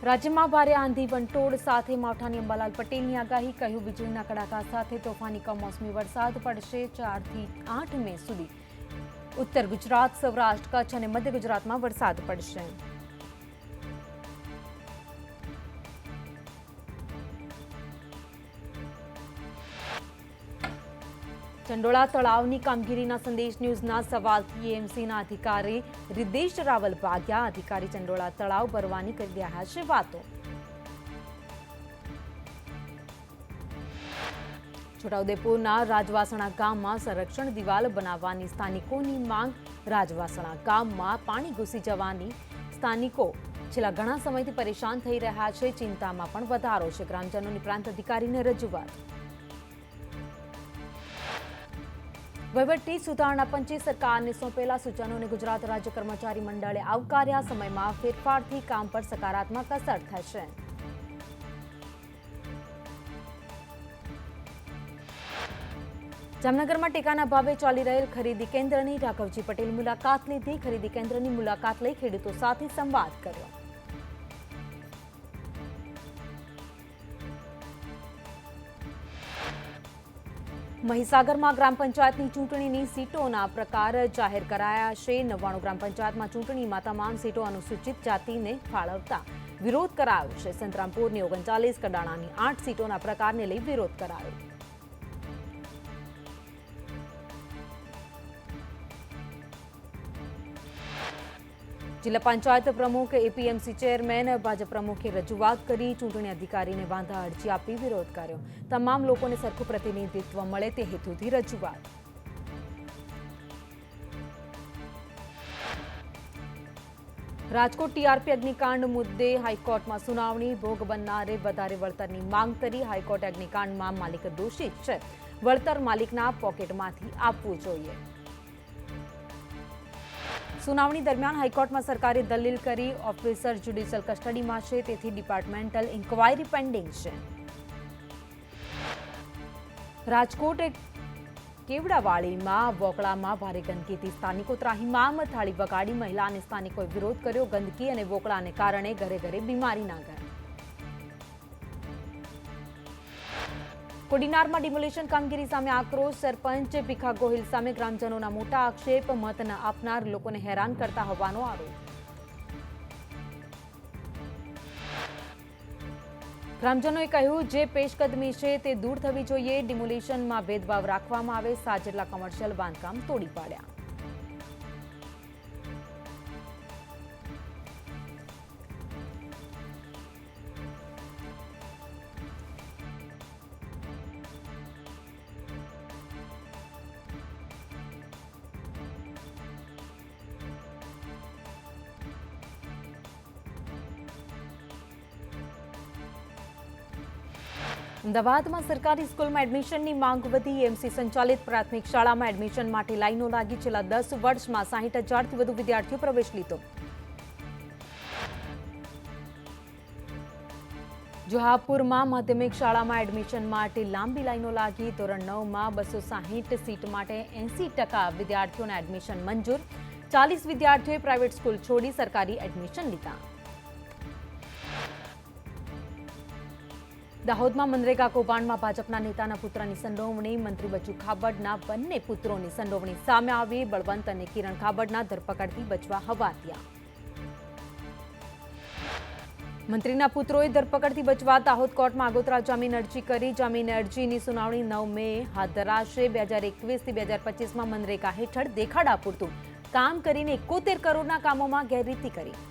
રાજ્યમાં ભારે આંધી વંટોળ સાથે માવઠાની અંબાલાલ પટેલની આગાહી, કહ્યું વીજળીના કડાકા સાથે તોફાની કમોસમી વરસાદ પડશે 4 થી 8 મે સુધી. ઉત્તર ગુજરાત, સૌરાષ્ટ્ર, કચ્છ અને મધ્ય ગુજરાતમાં વરસાદ પડશે. ચંડોળા તળાવની કામગીરીના સંદેશ ન્યૂઝના સવાલથી એએમસીના અધિકારી રિદેશ રાવલ ભાગ્યા. અધિકારી ચંડોળા તળાવ ભરવાની કરી રહ્યા છે વાતો. છોટાઉદેપુરના રાજવાસણા ગામમાં સંરક્ષણ દિવાલ બનાવવાની સ્થાનિકોની માંગ. રાજવાસણા ગામમાં પાણી ઘૂસી જવાની સ્થાનિકો છેલ્લા ઘણા સમયથી પરેશાન થઈ રહ્યા છે. ચિંતામાં પણ વધારો છે. ગ્રામજનોની પ્રાંત અધિકારીને રજૂઆત. વહીવટી સુધારણા પંચે સરકારને સોંપેલા સૂચનોને ગુજરાત રાજ્ય કર્મચારી મંડળે આવકાર્યા. સમયમાં ફેરફારથી કામ પર સકારાત્મક અસર થશે. જામનગરમાં ટેકાના ભાવે ચાલી રહેલ ખરીદી કેન્દ્રની રાઘવજી પટેલ મુલાકાત લીધી. ખરીદી કેન્દ્રની મુલાકાત લઈ ખેડૂતો સાથે સંવાદ કર્યો. મહીસાગરમાં ગ્રામ પંચાયતની ચૂંટણીની સીટોના પ્રકાર જાહેર કરાયા છે. 99 ગ્રામ પંચાયતમાં ચૂંટણીમાં તમામ સીટો અનુસૂચિત જાતિને ફાળવતા વિરોધ કરાયો છે. સંતરામપુરની 39, કડાણાની 8 સીટોના પ્રકારને લઈ વિરોધ કરાયો. જિલ્લા પંચાયત પ્રમુખ, એપીએમસી ચેરમેન, ભાજપ પ્રમુખે રજૂઆત કરી. ચૂંટણી અધિકારીને વાંધા અરજી આપી વિરોધ કર્યો. તમામ લોકોને સરખું પ્રતિનિધિત્વ મળે તે હેતુથી રજૂઆત. રાજકોટ ટીઆરપી અગ્નિકાંડ મુદ્દે હાઈકોર્ટમાં સુનાવણી. ભોગ બનનારે વધારે વળતરની માંગ કરી. હાઈકોર્ટ અગ્નિકાંડમાં માલિક દોષિત છે. વળતર માલિકના પોકેટમાંથી આપવું જોઈએ. સુનાવણી દરમિયાન હાઈકોર્ટમાં સરકારે દલીલ કરી. ઓફિસર જ્યુડિશિયલ કસ્ટડીમાં છે, તેથી ડિપાર્ટમેન્ટલ ઇન્ક્વાયરી પેન્ડિંગ છે. રાજકોટ કેવડાવાડીમાં વોકળામાં ભારે ગંદકીથી સ્થાનિકો ત્રાહિમામ. થાળી વગાડી મહિલા અને સ્થાનિકોએ વિરોધ કર્યો. ગંદકી અને વોકળાને કારણે ઘરે ઘરે બીમારી ના ગયા. કોડીનારમાં ડિમોલેશન કામગીરી સામે આક્રોશ. સરપંચ ભીખા ગોહિલ સામે ગ્રામજનોના મોટા આક્ષેપ. મત ન આપનાર લોકોને હેરાન કરતા હોવાનો આરોપ. ગ્રામજનોએ કહ્યું, જે પેશકદમી છે તે દૂર થવી જોઈએ. ડિમોલેશનમાં ભેદભાવ રાખવામાં આવે. 7 જેટલા કમર્શિયલ બાંધકામ તોડી પાડ્યા. અમદાવાદમાં સરકારી સ્કૂલમાં એડમિશનની માંગ વધી. એમસી સંચાલિત પ્રાથમિક શાળામાં એડમિશન માટે લાઈનો લાગી. છેલ્લા 10 વર્ષમાં 60,000થી વધુ વિદ્યાર્થીઓ પ્રવેશ લીધો. જોહાપુરમાં માધ્યમિક શાળામાં એડમિશન માટે લાંબી લાઈનો લાગી. ધોરણ 9માં 260 સીટ માટે 80% વિદ્યાર્થીઓના એડમિશન મંજૂર. 40 વિદ્યાર્થીઓએ પ્રાઇવેટ સ્કૂલ છોડી સરકારી એડમિશન લીધા. દાહોદમાં મનરેગા કૌભાંડમાં ભાજપના નેતાના પુત્રની સંડોવણી. મંત્રી બચુ ખાબડના બંને પુત્રોની સંડોવણી સામે આવી. બળવંત અને કિરણ ખાબડના ધરપકડથી બચવા હવાતિયા. મંત્રીના પુત્રોએ ધરપકડથી બચવા દાહોદ કોર્ટમાં આગોતરા જામીન અરજી કરી. જામીન અરજીની સુનાવણી 9 મે હાથ ધરાશે. 2021 થી 2025માં મનરેગા હેઠળ દેખાડા પૂરતું કામ કરીને 71 કરોડના કામોમાં ગેરરીતિ કરી.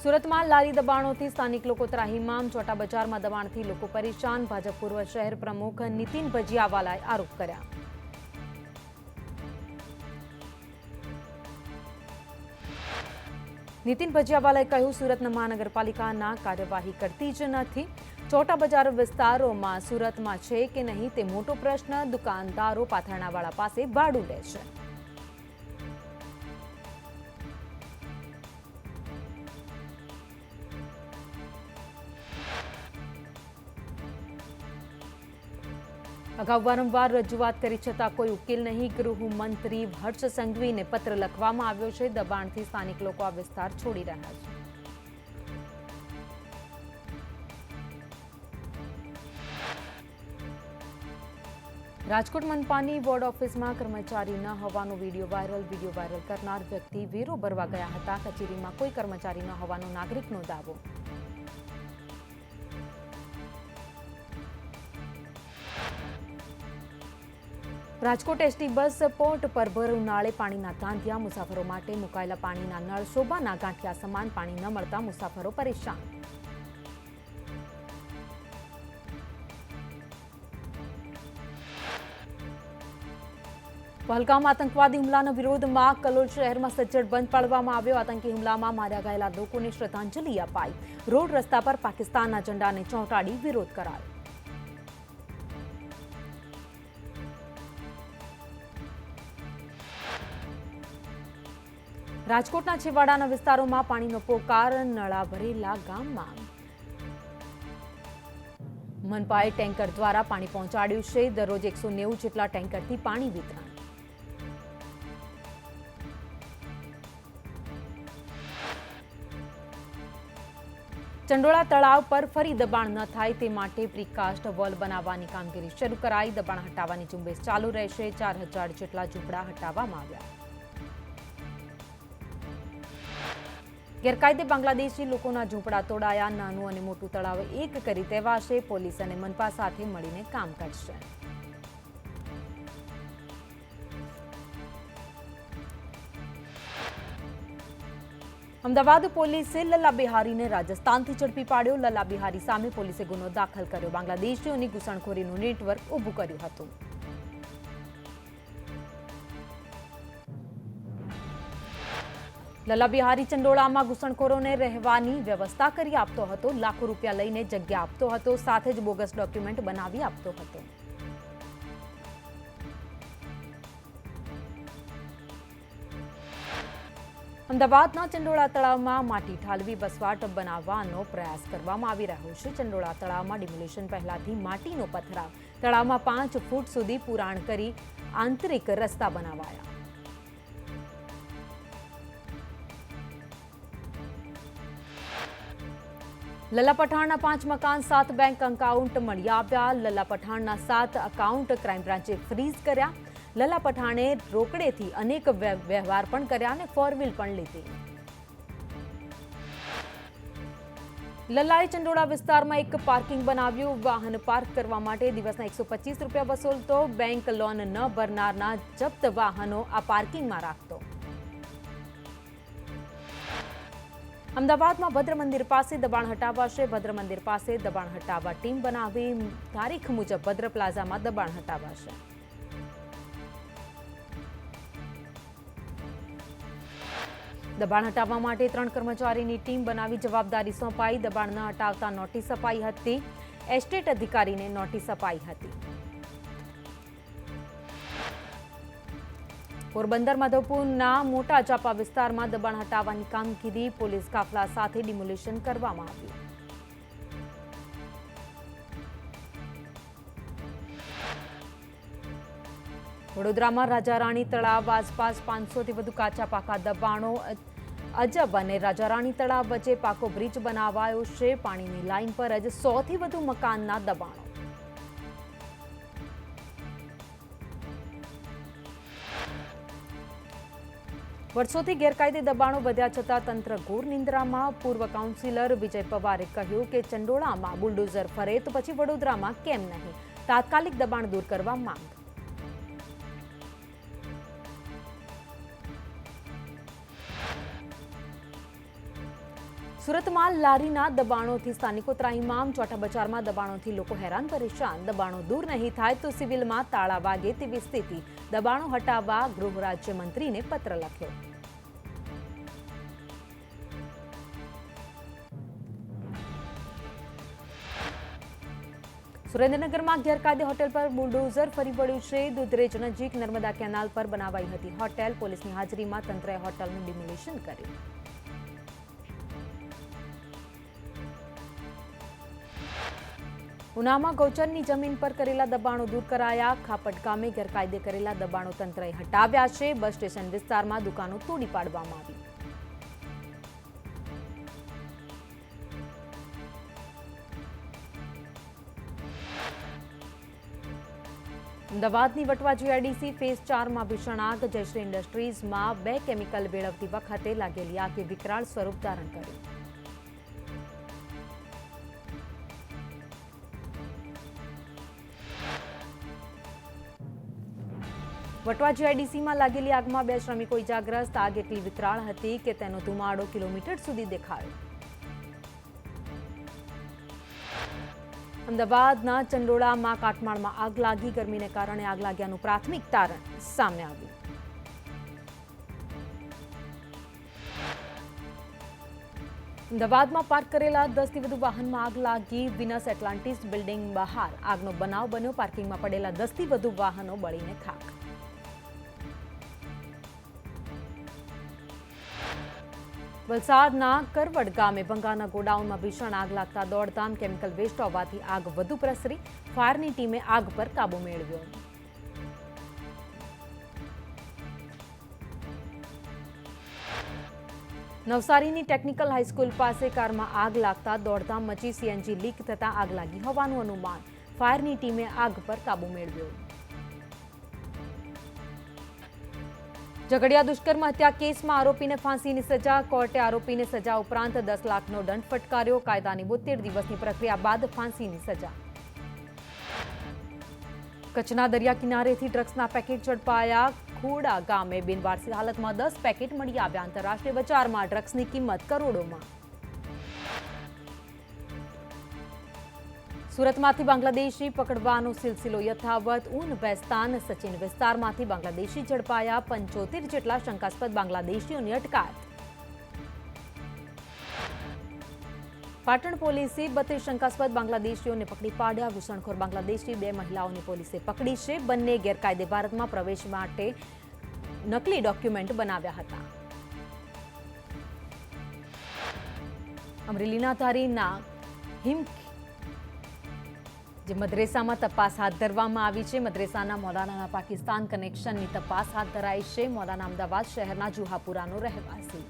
સુરતમાં લારી દબાણોથી સ્થાનિક લોકો ત્રાહિમામ. ચોટા બજારમાં દબાણથી લોકો પરેશાન. ભાજપ પૂર્વ શહેર પ્રમુખ નીતિન ભજીયાવાલાએ આરોપ કર્યા. નીતિન ભજીયાવાલાએ કહ્યું, સુરત મહાનગરપાલિકાના કાર્યવાહી કરતી જ નથી. ચોટા બજાર વિસ્તારોમાં સુરતમાં છે કે નહીં તે મોટો પ્રશ્ન. દુકાનદારો પાથરણાવાળા પાસે ભાડું લે છે. અગાઉ વારંવાર રજૂઆત કરી છતાં કોઈ ઉકેલ નહીં. ગૃહમંત્રી હર્ષ સંઘવીને પત્ર લખવામાં આવ્યો છે. દબાણથી સ્થાનિક લોકો આ વિસ્તાર છોડી રહ્યા છે. રાજકોટ મનપાની વોર્ડ ઓફિસમાં કર્મચારી ન હોવાનો વિડીયો વાયરલ કરનાર વ્યક્તિ વેરો ભરવા ગયા હતા. કચેરીમાં કોઈ કર્મચારી ન હોવાનો નાગરિકનો દાવો. રાજકોટ એસટી બસ પોર્ટ પર ભર ઉનાળે પાણીના ધાંધિયા. મુસાફરો માટે મુકાયેલા પાણીના નળ શોભાના ગાંઠિયા સમાન. પાણી ન મળતા મુસાફરો પરેશાન. પહલગામ આતંકવાદી હુમલાના વિરોધમાં કલોલ શહેરમાં સજ્જડ બંધ પાડવામાં આવ્યો. આતંકી હુમલામાં માર્યા ગયેલા લોકોને શ્રદ્ધાંજલિ અપાઈ. રોડ રસ્તા પર પાકિસ્તાનના ઝંડાને ચોંટાડી વિરોધ કરાયો. રાજકોટના છેવાડાના વિસ્તારોમાં પાણીનો પોકાર. નળા ભરેલા ગામમાં મનપાએ ટેન્કર દ્વારા પાણી પહોંચાડ્યું છે. દરરોજ 190 જેટલા ટેન્કરથી પાણી વિતરણ. ચંડોળા તળાવ પર ફરી દબાણ ન થાય તે માટે પ્રીકાસ્ટ વોલ બનાવવાની કામગીરી શરૂ કરાઈ. દબાણ હટાવવાની ઝુંબેશ ચાલુ રહેશે. 4000 જેટલા ઝૂંપડા હટાવવામાં આવ્યા. ગેરકાયદે બાંગ્લાદેશી લોકોના ઝૂંપડા તોડાયા. નાનું અને મોટું તળાવ એક કરી દેવાશે. પોલીસ અને મનપા સાથે મળીને કામ કરશે. અમદાવાદ પોલીસે લલ્લા બિહારીને રાજસ્થાનથી ઝડપી પાડ્યો. લલ્લા બિહારી સામે પોલીસે ગુનો દાખલ કર્યો. બાંગ્લાદેશીઓની ઘૂસણખોરીનું નેટવર્ક ઊભું કર્યું હતું. લલ્લા બિહારી ચંડોળામાં ઘૂસણખોરોને રહેવાની વ્યવસ્થા કરી આપતો હતો. લાખો રૂપિયા લઈને જગ્યા આપતો હતો. સાથે જ બોગસ ડોક્યુમેન્ટ બનાવી આપતો હતો. અમદાવાદના ચંડોળા તળાવમાં માટી ઠાલવી વસવાટ બનાવવાનો પ્રયાસ કરવામાં આવી રહ્યો છે. ચંડોળા તળાવમાં ડિમોલિશન પહેલાથી માટીનો પથરાવ. તળાવમાં 5 ફૂટ સુધી પુરાણ કરી આંતરિક રસ્તા બનાવાયા. લલ્લા પઠાણના 5 મકાન 7 બેંક એકાઉન્ટ મળી આવ્યા. લલ્લા પઠાણના 7 એકાઉન્ટ ક્રાઇમ બ્રાન્ચે ફ્રીઝ કર્યા. લલ્લા પઠાણે રોકડેથી અનેક વ્યવહાર પણ કર્યા અને 4 વ્હીલ પણ લીધી. લલ્લાએ ચંડોળા વિસ્તારમાં એક પાર્કિંગ બનાવ્યું. વાહન પાર્ક કરવા માટે દિવસના 125 રૂપિયા વસૂલતો. બેંક લોન ન ભરનારના જપ્ત વાહનો આ પાર્કિંગમાં રાખતો. અમદાવાદમાં ભદ્ર મંદિર પાસે દબાણ હટાવાશે. ભદ્ર મંદિર પાસે દબાણ હટાવવા ટીમ બનાવી. તારીખ મુજબ ભદ્ર પ્લાઝામાં દબાણ હટાવાશે. દબાણ હટાવવા માટે 3 કર્મચારીની ટીમ બનાવી જવાબદારી સોંપાઈ. દબાણ ન હટાવતા નોટિસ અપાઈ હતી. એસ્ટેટ અધિકારીને નોટિસ અપાઈ હતી. પોરબંદર માધવપુરના મોટા ચાપા વિસ્તારમાં દબાણ હટાવવાની કામગીરી પોલીસ કાફલા સાથે ડિમોલિશન કરવામાં આવ્યું. વડોદરામાં રાજારાણી તળાવ આસપાસ 500થી વધુ કાચા પાકા દબાણો. અજબ અને રાજારાણી તળાવ વચ્ચે પાકો બ્રિજ બનાવાયો છે. પાણીની લાઇન પર જ 100થી વધુ મકાનના દબાણો. વર્ષોથી ગેરકાયદે દબાણો વધ્યા છતાં તંત્ર ઘોર નિંદ્રામાં. પૂર્વ કાઉન્સિલર વિજય પવારે કહ્યું કે ચંડોળામાં બુલડોઝર ફરે તો પછી વડોદરામાં કેમ નહીં. તાત્કાલિક દબાણ દૂર કરવા માંગ. સુરતમાં લારીના દબાણોથી સ્થાનિકો ત્રાહિમામ. ચોટા બજારમાં દબાણોથી લોકો હેરાન પરેશાન. દબાણો દૂર નહીં થાય તો સિવિલમાં તાળા વાગે તેવી સ્થિતિ. દબાણો હટાવવા ગૃહ રાજ્યમંત્રીને પત્ર લખ્યો. સુરેન્દ્રનગરમાં ગેરકાયદે હોટેલ પર બુલડોઝર ફરી વળ્યું છે. દુધરેજ નજીક નર્મદા કેનાલ પર બનાવાઈ હતી હોટેલ. પોલીસની હાજરીમાં તંત્રએ હોટલનું ડિમોલિશન કર્યું. ઉનામાં ગૌચરની જમીન પર કરેલા દબાણો દૂર કરાયા. ખાપટ ગામે ગેરકાયદે કરેલા દબાણો તંત્રએ હટાવ્યા છે. બસ સ્ટેશન વિસ્તારમાં દુકાનો તોડી પાડવામાં આવી. અમદાવાદની વટવા જીઆઈડીસી ફેઝ 4માં ભીષણ આગ. જયશ્રી ઇન્ડસ્ટ્રીઝમાં 2 કેમિકલ ભેળવતી વખતે લાગેલી આગે વિકરાળ સ્વરૂપ ધારણ કર્યું. વટવા જીઆઈડીસીમાં લાગેલી આગમાં 2 શ્રમિકો ઇજાગ્રસ્ત. આગ એટલી વિકરાળ હતી કે તેનો ધુમાડો કિલોમીટર સુધી દેખાયો. અમદાવાદના ચંડોળામાં કાટમાળમાં આગ લાગી. ગરમીને કારણે આગ લાગ્યાનું પ્રાથમિક તારણ સામે આવ્યું. અમદાવાદમાં પાર્ક કરેલા 10થી વધુ વાહનમાં આગ લાગી. વિનસ એટલાન્ટિસ બિલ્ડિંગ બહાર આગનો બનાવ બન્યો. પાર્કિંગમાં પડેલા 10થી વધુ વાહનો બળીને ખાક. વલસાડના કરવડ ગામે ભંગારના ગોડાઉનમાં ભીષણ આગ લાગતા દોડધામ. કેમિકલ વેસ્ટ હોવાથી આગ વધુ પ્રસરી. ફાયરની ટીમે આગ પર કાબુ મેળવ્યો. નવસારીની ટેકનિકલ હાઈસ્કૂલ પાસે કારમાં આગ લાગતા દોડધામ મચી. સીએનજી લીક થતા આગ લાગી હોવાનું અનુમાન. ફાયરની ટીમે આગ પર કાબુ મેળવ્યો. ઝઘડિયા દુષ્કર્મ હત્યા કેસમાં આરોપીને ફાંસીની સજા. કોર્ટે આરોપીને સજા ઉપરાંત 10 લાખનો દંડ ફટકાર્યો. કાયદાની 72 દિવસની પ્રક્રિયા બાદ ફાંસીની સજા. કચ્છના દરિયા કિનારેથી ડ્રગ્સના પેકેટ ઝડપાયા. ખોડા ગામે બિનવારસી હાલતમાં 10 પેકેટ મળી આવ્યા. આંતરરાષ્ટ્રીય બજારમાં ડ્રગ્સની કિંમત કરોડોમાં. સુરતમાંથી બાંગ્લાદેશી પકડવાનો સિલસિલો યથાવત. ઊન બેસ્તાન સચિન વિસ્તારમાંથી બાંગ્લાદેશી ઝડપાયા. 75 જેટલા શંકાસ્પદ બાંગ્લાદેશીઓની અટકાયત. પાટણ પોલીસે 32 શંકાસ્પદ બાંગ્લાદેશીઓને પકડી પાડ્યા. ઘૂસણખોર બાંગ્લાદેશી 2 મહિલાઓની પોલીસે પકડી છે. બંને ગેરકાયદે ભારતમાં પ્રવેશ માટે નકલી ડોક્યુમેન્ટ બનાવ્યા હતા. અમરેલીના ધારીના જે મદ્રેસામાં તપાસ હાથ ધરવામાં આવી છે. મદ્રેસાના મૌલાનાના પાકિસ્તાન કનેક્શનની તપાસ હાથ ધરાઈ છે. મૌલાના અમદાવાદ શહેરના જુહાપુરાનો રહેવાસી.